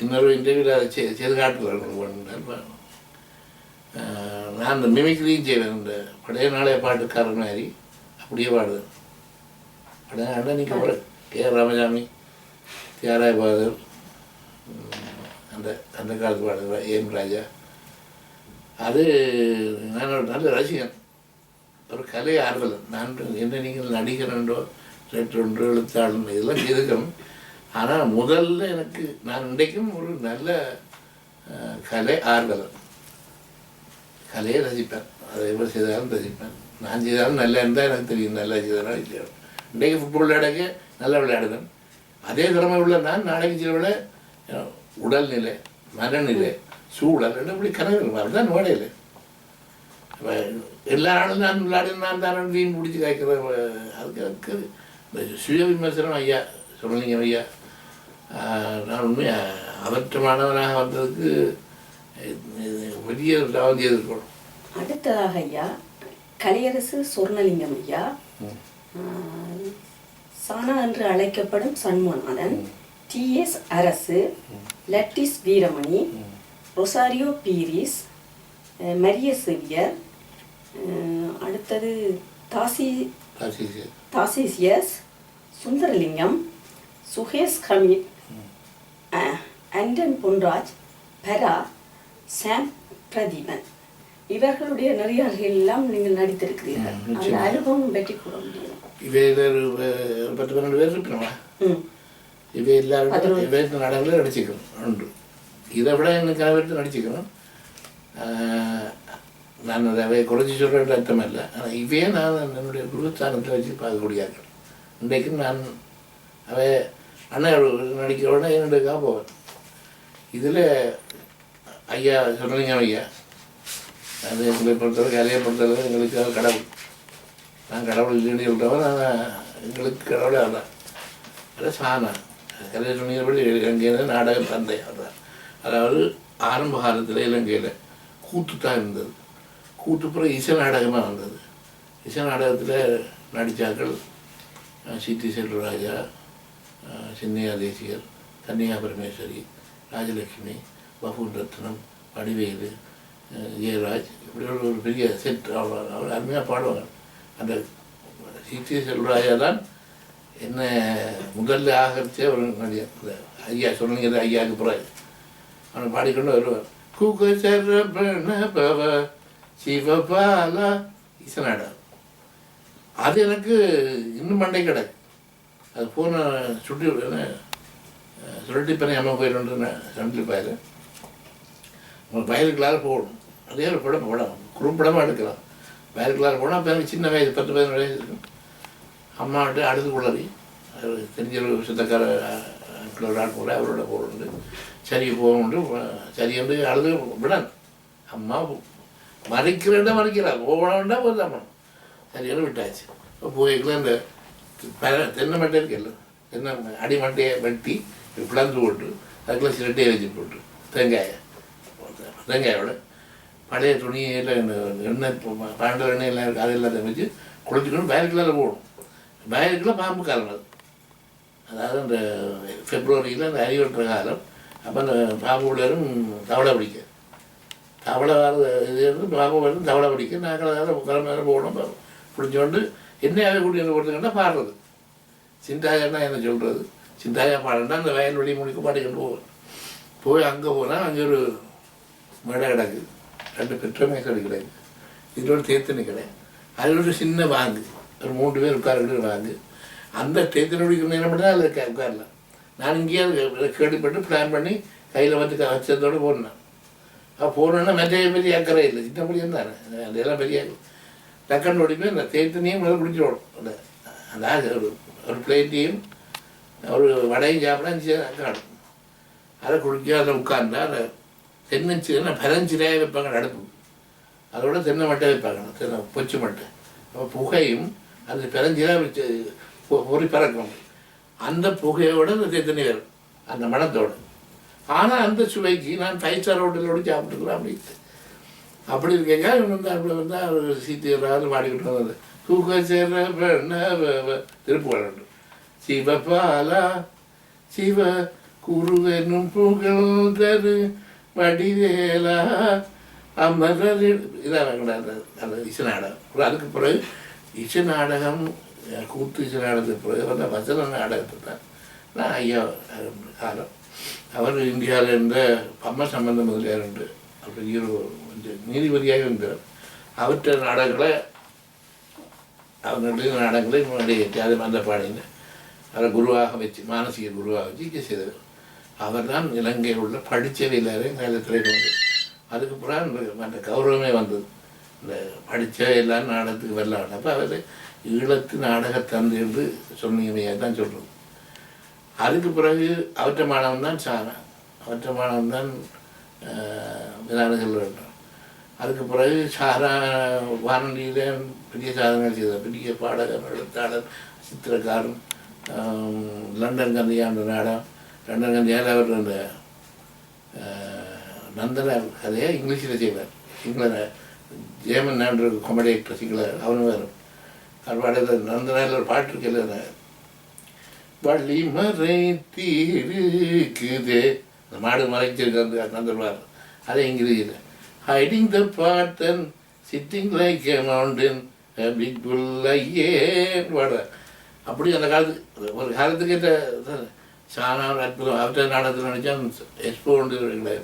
இன்னொரு இன்டர்வியூவில் அதை செய்து காட்டுவார். நான் இந்த மிமிக்ரியும் செய்வேன். இந்த பழைய நாளைய பாட்டுக்காரர் மாதிரி அப்படியே பாடுவேன். பழைய நாளில் நீங்கள் கே ராமசாமி, தியாராய பாதர், அந்த காலத்து பாடுகிற ஏம் ராஜா. அது நான் ஒரு நல்ல ரசிகன், ஒரு கலை ஆர்வலன். நான் என்ன நீங்கள் நடிகரன்றோ, ரெண்டோ, எழுத்தாளன் இதெல்லாம் எதுக்கணும். ஆனால் முதல்ல எனக்கு நான் இன்றைக்கும் ஒரு நல்ல கலை ஆர்வலன். கலையை ரசிப்பேன். அதை எவ்வளோ செய்தாலும் ரசிப்பேன். நான் செய்தாலும் நல்லா இருந்தால் எனக்கு தெரியும், நல்லா செய்தாலும் இல்லையா. இன்றைக்கு ஃபுட்பால் விளையாடக்க நல்லா விளையாடுவேன். அதே திறமை உள்ள நான் நாளைக்கு சில உடல்நிலை, மனநிலை, சூழல் இப்படி கனவு அதுதான் நோடையில். இப்போ எல்லா நாளும் நான் விளையாடி நான் தானே வீண் பிடிச்சி காய்க்கிற அதுக்கு இந்த சுய விமர்சனம் ஐயா சொல்லிங்க ஐயா. நான் உண்மையாக அவற்றமானவனாக வந்ததுக்கு பெரிய லாபம் செய்திருக்கணும். அடுத்ததாக ஐயா கலையரசு சொர்ணலிங்கம் ஐயா, சானா என்று அழைக்கப்படும் சண்முகநாதன், டிஎஸ் அரசு, lattice Veeramani, Rosario Peiris, Maria Xavier, அடுத்தது தாசிசியஸ், சுந்தரலிங்கம், சுகேஷ் ஹமீத், ஆண்டன் பொன்ராஜ், பரா, சாம் பிரதீபன், இவர்களுடைய நடிகர்கள் எல்லாம் நீங்கள் நடித்திருக்கிறீர்கள். அந்த அனுபவம் பற்றி கூற முடியும். இவை ஒரு 10-12 பேர் இருக்கணுமா? இவை எல்லாரும் நாடகங்களும் நடிச்சுக்கணும் உண்டு. இதை விட எனக்கு கனவெடுத்து நடிச்சுக்கணும். நான் அதை குறைச்சி சொல்கிற அர்த்தம் இல்லை. ஆனால் இவையே நான் என்னுடைய குருஸ்தானத்தில் வச்சு பார்க்கக்கூடியார்கள். இன்றைக்கும் நான் அவை அண்ணன் நடிக்கிறோட என்னுடைய போவேன். இதில் ஐயா சொல்கிறீங்க ஐயா, அது எங்களை பொறுத்தவரை கலையை பொறுத்தளவு எங்களுக்கு கடவுள். நான் கடவுள் இல்லைன்னு சொல்கிறவன். நான் எங்களுக்கு கடவுளே அதான். அதான் சாணா கலையை சொன்னபடி இலங்கையில் நாடக தந்தை அதான். அதாவது ஆரம்ப காலத்தில் இலங்கையில் கூத்து தான் இருந்தது. கூத்து பிறகு இசை நாடகமாக வந்தது. இசை நாடகத்தில் நடித்தாக்கள் சிட்டி செல்வராஜா, சின்னையா தேசியர், கன்னியா பரமேஸ்வரி, ராஜலட்சுமி, பஃபூன் ரத்னம், வடிவேலு, ஜெயராஜ், இப்படி ஒரு பெரிய செட். அவர் அருமையாக பாடுவாங்க. அந்த சிடி செல்வராஜா தான் என்ன முதல்ல ஆகரிச்சே ஒரு நடிகர். அந்த ஐயா சொன்னீங்க, ஐயாவுக்கு பிறகு அவனை பாடிக்கொண்டு வருவார். குகசரபணபவ சிவபாலா ஈசனாடா. அது எனக்கு இன்னும் மண்டை கிடக்கு. அது போன சுருட்டி பண்ணி அம்மா கோயில் சண்டில் பாயில் வயலுக்குள்ளார போகணும். அதே ஒரு படம் குறும்படமாக எடுக்கலாம். வயலுக்குள்ளார போனால் அப்போ எனக்கு சின்ன வயது 10-11 வயசு இருக்கும். அம்மாவிட்ட அடுத்து குளறி தெரிஞ்ச ஒரு சுத்தக்கார ஒரு ஆள் போல அவரோட போகணுண்டு சரி போகணுண்டு சரி வந்து அழுது விடணும். அம்மா மறைக்கிறேன்டா மறைக்கிறார், போகணுண்டா போதான் சரியான விட்டாச்சு. இப்போ போய்க்குள்ள இந்த தென்னை மட்டை இருக்குல்ல, தென்னை அடி மட்டையை வெட்டி பிளந்து போட்டு அதுக்குள்ள சிரட்டையை வச்சு போட்டு தேங்காயோட பழைய துணியில் எண்ணெய் பாண்டவர் எண்ணெய் எல்லாம் இருக்குது, அது எல்லாத்தையும் வச்சு குளிச்சுக்கணும். வயலுக்குள்ள போகணும். வயலுக்குள்ள பாம்பு காலம் அது. அதாவது அந்த பிப்ரவரியில் அந்த அறிவற்ற காலம். அப்போ அந்த பாம்பு உள்ளரும் தவளை பிடிக்க தவளை வர இது இருந்து பாம்பு வரும் தவளை பிடிக்க நாங்கள் கிளம்ப போகணும். பிடிச்சோண்டு என்னையாவே கூட்டிட்டு போகிறதுக்குன்னா பாடுறது. சிந்தாயன்னா என்ன சொல்கிறது, சிந்தாயா பாடுன்னா அந்த வயல்வெளி முடிக்க பாடிக்கிட்டு போவேன். போய் அங்கே போனால் அங்கே ஒரு மேடை கிடக்கு, 2 பெற்ற மேசடி கிடக்கு, இதோட தேத்தனி கடை, அதில் ஒரு சின்ன வாங்கு, ஒரு 3 பேர் உட்கார வாங்கு. அந்த தேத்தனி குடிக்கிற நேரம் மட்டும் தான் அதில் உட்காரலாம். நான் இங்கேயே கேள்விப்பட்டு பிளான் பண்ணி கையில் வந்து வச்சதோடு போனேன். போனோன்னா பெரிய அக்கறை இல்லை, சின்ன முடியும் தானே, அதெல்லாம் பெரிய டக்குன்னு ஓடி போய் அந்த தேத்தனையும் முதல்ல குடிச்சிடணும். அந்த ஒரு பிளேட்டையும் ஒரு வடையும் சாப்பிட 5 காணும். அதை குடிக்க அதில் உட்கார்ந்தா அந்த தென்னஞ்சினா பரஞ்சிலையாக வைப்பாங்க அடுப்பு, அதோட தென்னை மட்டை வைப்பாங்க, தென்னை பொச்சு மட்டை. அப்போ புகையும் அந்த பரஞ்சிலாக வச்சு பொறி பறக்கும். அந்த புகையோட அந்த தேத்தனி வரும், அந்த மணத்தோடு. ஆனால் அந்த சுவைக்கு நான் 5 ஸ்டார் ஹோட்டலோடு சாப்பிட்டுக்கலாம் அப்படின்னு அப்படி இருக்கேங்க. இவன் வந்து அப்படி வந்தால் அவர் சீத்தியராது பாடிக்கிட்டு வந்தது. தூக்கச்சேர திருப்புகழ் சிவபாலா சிவ குருவெனும் புகழ் தரு வடிவேலா அமரர். இதான் அந்த இசை நாடகம். அதுக்கு பிறகு இசை நாடகம் கூத்து இசை நாடகத்துக்கு பிறகு வந்த வசன நாடகத்தை தான் நான் ஐயா காலம். அவர் இந்தியாவில் இருந்த பம்ம சம்பந்த முதலியார் உண்டு, அப்படி நீதிபதியாக இருந்தார். அவற்ற நாடகங்களை அவர்களுடைய நாடகங்களை முன்னாடி அது அந்த பாடின அவரை குருவாக வச்சு மானசீக குருவாக வச்சு இங்கே செய்தவர். அவர் தான் இலங்கையில் உள்ள படித்தவை எல்லாரையும் காலத்தில் கொண்டு அதுக்கு பிறகு அந்த கௌரவமே வந்தது. இந்த படித்த எல்லாரும் நாடகத்துக்கு வரலாம். அப்போ அவர் ஈழத்து நாடக தந்தை என்று சொன்னீங்க தான் சொல்கிறது. அதுக்கு பிறகு அவற்ற மாணவன் தான் சாரா, அவற்ற மாணவன் தான் விதானங்கள் வேண்டும். அதுக்கு பிறகு சாரா வானொலியில் பெரிய சாதனைகள் செய்தார். பெரிய பாடகர், எழுத்தாளர், சித்திரக்காரன். லண்டன் கந்தியான்ற நாடகம், லண்டன் கந்தியால் அவர் அந்த நந்தன கதையை இங்கிலீஷில் செய்வார். சிங்கள ஜேமன் என்ற காமெடி ஆக்டர் சிங்கள அவனு வரும். அவர் பாட நந்தனாவில் ஒரு பாட்டு இருக்குல்ல, வள்ளிமறை தீருக்குதே, அந்த மாடு மறைச்சிருக்கு அந்த நந்தன்வார். அதே இங்கிலீஷில் hiding the bottom sitting like a mountain big bull ஐயே பாடுறார். அப்படி அந்த காலத்துக்கு ஒரு காலத்துக்கு ஏற்ற சானா அற்புதம். அவற்றை நாடகத்தில் நினச்சான் எக்ஸ்போ உண்டு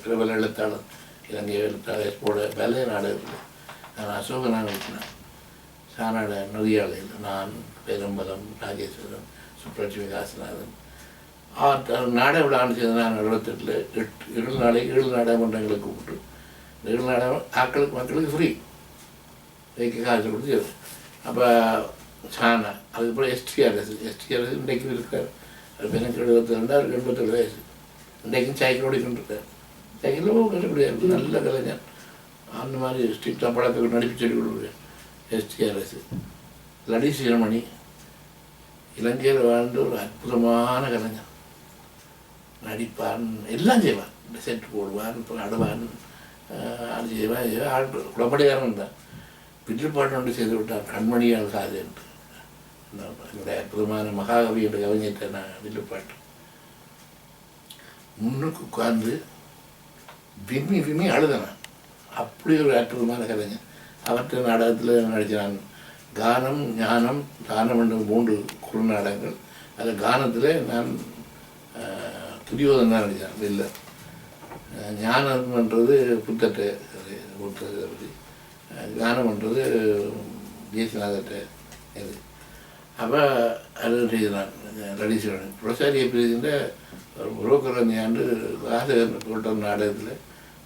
பிரபல எழுத்தாளர், இலங்கை எழுத்தாளர் எக்ஸ்போட வேலை நாடகத்தில் நான் அசோகனாக வச்சினேன். சானாட நொறியாளையில் நான் பெரும்பலம், ராஜேஸ்வரன், சுப்ரட்சுமி காசிநாதன் நாடக விழான்னு செய்த நான் 78 7 நாடகமன்றங்களை கூப்பிட்டு 7 நாடகம் மக்களுக்கு ஃப்ரீ வைக்க காசு கொடுத்து. அப்போ சானா அதுக்கப்புறம் எஸ்டிஆர்எஸ் இன்றைக்கு இருக்கார். அது எனக்கு 72 அவருக்கு 87 வயசு. இன்றைக்கும் சைக்கிள் ஓடிக்கொண்டு இருக்கார். சைக்கிளில் கண்டுபிடியாது, நல்ல கலைஞர். அந்த மாதிரி ஸ்ட்ரிக்டாக படத்துக்கு நடிப்பு சொல்லி கொடுக்குறேன். எஸ்டிஆர்எஸ் லடி சீரமணி இலங்கையில் வாழ்ந்த ஒரு அற்புதமான கலைஞர். நடிப்பான், எல்லாம் செய்வான். செட் போடுவான், ஆடுவான், அது செய்வான். குளப்படிகாரன் தான். வில்லுப்பாட்டு ஒன்று செய்து விட்டார், கண்மணியால் காது என்று. என்னுடைய அற்புதமான மகாகவி என்ற கவிஞத்தை நான் வில்லுப்பாட்டு முன்னுக்கு உட்கார்ந்து விம்மி விம்மி அழுதேன். அப்படி ஒரு அற்புதமான கலைஞர். அவற்றை நாடகத்தில் நடித்தான். கானம், ஞானம், தானம் என்ற 3 குறு நாடகங்கள். அதில் கானத்தில் நான் துரியோதன் தான் நடித்தேன். இல்லை, ஞானம்ன்றது புத்தட்டை பற்றி, கானம்ன்றது தேசியநாதட்டை இது. அப்போ அது செய்தான் ரடீஸ்வரன். புரசாரிய பிரதின்ற புரோக்கர் ஆண்டு வாசகர் போட்ட நாடகத்தில்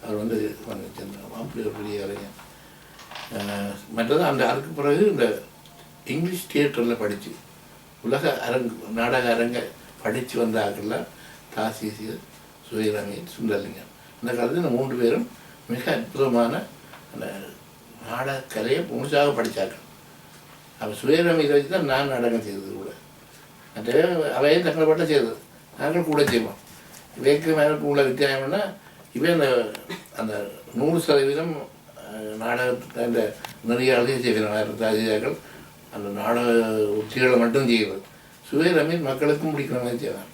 அவர் வந்து வந்துருந்தார். அப்படி ஒரு பெரிய கலைஞர். மற்றது அதுக்கு பிறகு இந்த இங்கிலீஷ் தியேட்டரில் படித்து உலக நாடக அரங்க படித்து வந்த ஆக்கெல்லாம் தாசிசியர், சுயரங்கன், சுந்தரலிங்கம். இந்த காலத்தில் இந்த 3 பேரும் மிக அற்புதமான அந்த நாடகக்கலையை முழுசாக படித்தார்கள். அப்போ சுயரங்கை வச்சு தான் நான் நாடகம் செய்தது கூட. மற்ற அவையே தங்களை பட்ட செய்தது, நாங்கள் கூட செய்வோம். இவைக்கு மேலே உள்ள வித்தியாசம்னா இவன் அந்த 100% நாடகத்தை அந்த நிறைய அழகை செய்கிறார்கள். ராஜாக்கள் அந்த நாடக உத்திகளை மட்டும் செய்கிறது. சுயரமீன் மக்களுக்கும் பிடிக்கிற மாதிரி செய்வான்.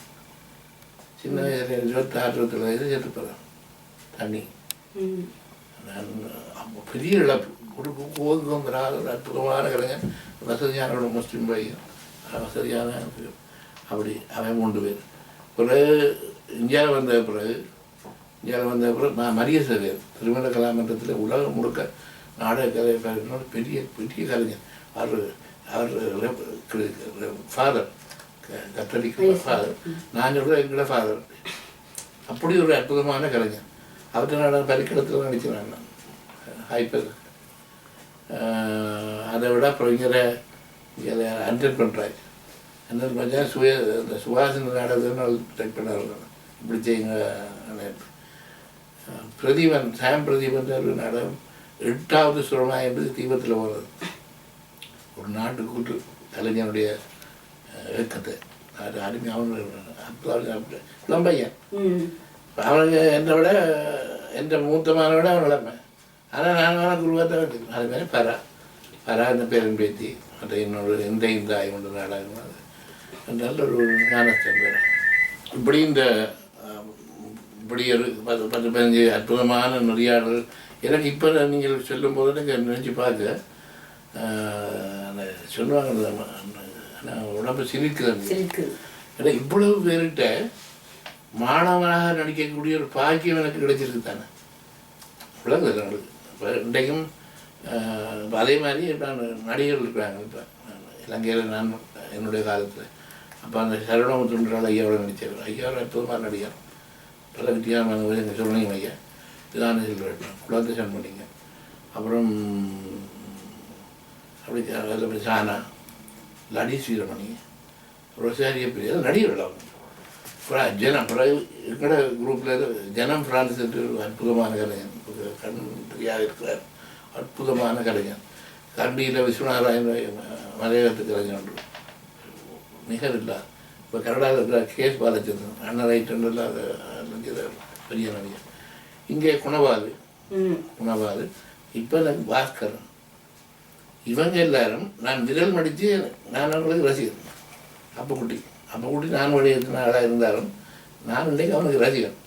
சின்ன வயதில் 26-27 வயது சேர்த்துப்பதான் தண்ணி. பெரிய இழப்பு. ஒரு கோதும் ஒரு அற்புதமான கலைஞர். வசதியான முஸ்லீம் பையன், வசதியான அப்படி அவன் 3 பேர். பிறகு இந்தியாவில் வந்த பிறகு நான் மரிய சேவையர் திருமண கலாமன்றத்தில் உலகம் முழுக்க நாடக கலை பெரிய பெரிய கலைஞர். அவர் ஃபாதர், கத்தோலிக் ஃபாதர். நான் சொல்கிறேன் எங்களோட ஃபாதர். அப்படி ஒரு அற்புதமான கலைஞர். அவர்கிட்ட நான் பரிக்கடத்தில் நடிக்கிறேன். நான் ஹைப்பர் அதை விட அப்புறம் இங்கே அண்டர் பண்ணுறாரு. அண்டர் பண்ணா சுவாசன நாடகத்தில் டைப் பண்ணார். இப்படி செய்யுங்க. பிரதீபன், சாம் பிரதீபன் ஒரு நாடகம் 8வது சுரமா என்பது தீபத்தில் போகிறது. ஒரு நாட்டு கூட்டு கலைஞனுடைய இயக்கத்தை அது அருமையாக இளம்பையன். அவனுக்கு என்னை விட எந்த மூத்தமான விட அவன் இளமை. ஆனால் நான் குருவாத்தான் வச்சுக்கணும். அது மாதிரி பரா இந்த பேரன் பேத்தி மற்ற என்னோட இந்த ஆய் கொண்ட நாடகம். அது நல்ல ஒரு ஞானஸ்தன் பேர். இப்படி இப்படி ஒரு 10-15 அற்புதமான நெறியாளர்கள் எனக்கு இப்போ நீங்கள் சொல்லும் போது எனக்கு நினச்சி பார்க்க அந்த சொல்லுவாங்க, நான் உடம்பு சிரிக்கிறேன். ஏன்னா இவ்வளவு பேர்கிட்ட மாணவனாக நடிக்கக்கூடிய ஒரு பாக்கியம் எனக்கு கிடைச்சிருக்கு தானே. விளங்குது எங்களுக்கு. இப்போ இன்றைக்கும் அதே மாதிரி நான் நடிகர்கள் இருக்கிறாங்க. இப்போ இலங்கையில் நான் என்னுடைய காலத்தில் அப்போ அந்த சரவணமுத்துன்றால் ஐயாவோட நடித்தார். ஐயாவோட அற்புதமாக நடிகர். பல வித்தியாசமான எங்கள் சொல்லிங்க ஐயா, இதான செல்வம், குலத்தை சண்முடிங்க, அப்புறம் அப்படி சானா, லடி ஸ்ரீரமணி, ரொசாரிய பிரியா நடிகர்கள். அவங்க ஜனம் பிறகு எங்கட குரூப்பில் ஜனம் ஃப்ரான்ஸ் என்று ஒரு அற்புதமான கலைஞன், கண் தெரியாக இருக்கிறார். அற்புதமான கலைஞன். கண்டியில் விஸ்வநாராயண மலையகத்து கலைஞன் ஒன்று மிக இல்லார். இப்போ கனடாவில் இருக்கிற கேஸ் பாலச்சந்திரன் அண்ணன் ரைட்டுன்றதில் அதை பெரிய நடிகர். இங்கே குணவாது, இப்போ எனக்கு பாஸ்கரன். இவங்க எல்லாரும் நான் விரல் மடித்து நான் அவங்களுக்கு ரசிகன். அப்பக்குட்டி நான் வழியத்தின ஆளாக இருந்தாலும் நான் இன்றைக்கு அவனுக்கு ரசிகன்.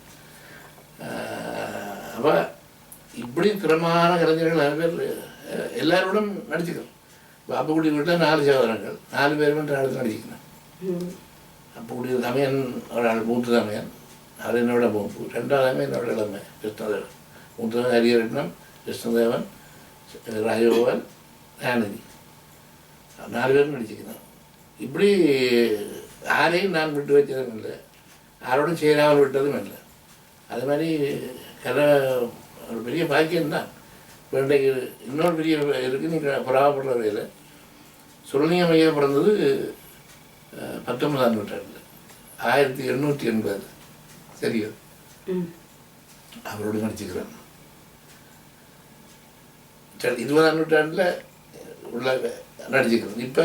அப்போ இப்படி திறமான கலைஞர்கள் நிறைய பேர் எல்லாரோடும் நடிச்சுக்கிறோம். இப்போ அப்பக்குட்டி வீட்டில் 4 சகோதரங்கள், 4 பேருமே நடிச்சுக்கிறேன். அப்பக்குட்டி தமையன் ஒரு ஆள், மூத்த தமையன், அவர் என்னோட மூப்பு. 2வது தமையன் என்னோட இளமை கிருஷ்ணதேவன். மூத்தவன் ஹரியரட்னம், கிருஷ்ணதேவன், ராஜகோபால், ஞானதி. 4 பேரும் நடிச்சுக்கிறேன். இப்படி யாரையும் நான் விட்டு வச்சதும் இல்லை, யாரோடும் சேராமல் விட்டதும் இல்லை. அது மாதிரி கலை ஒரு பெரிய பாக்கியம்தான். இப்போ இன்றைக்கு இன்னொரு பெரிய இருக்குது. நீங்கள் புறாப்படுற வரையில் சுரலிங்கம் ஐயா பிறந்தது 19ஆம் நூற்றாண்டில் 1880. சரியா? அவரோடு நடிச்சுக்கிறேன். 20ஆம் நூற்றாண்டில் உள்ள நடிச்சுக்கிறேன். இப்போ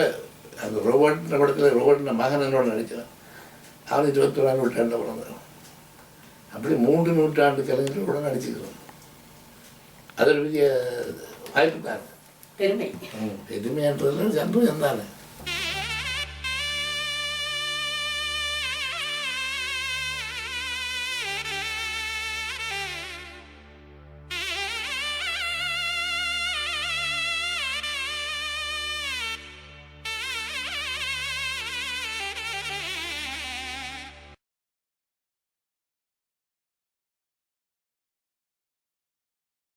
அந்த ரோபோட் படத்தில் ரோபோட் மகன் என்னோட நடிக்கிறேன். அவன் 21ஆம் நூற்றாண்டில் பிறந்தான். அப்படி 3 நூற்றாண்டு கலைஞர்கள் கூட நடிச்சுக்கிறோம். அது ஒரு பெரிய வாய்ப்பு தானே. பெருமைன்றதுல சந்தோஷம் தானே.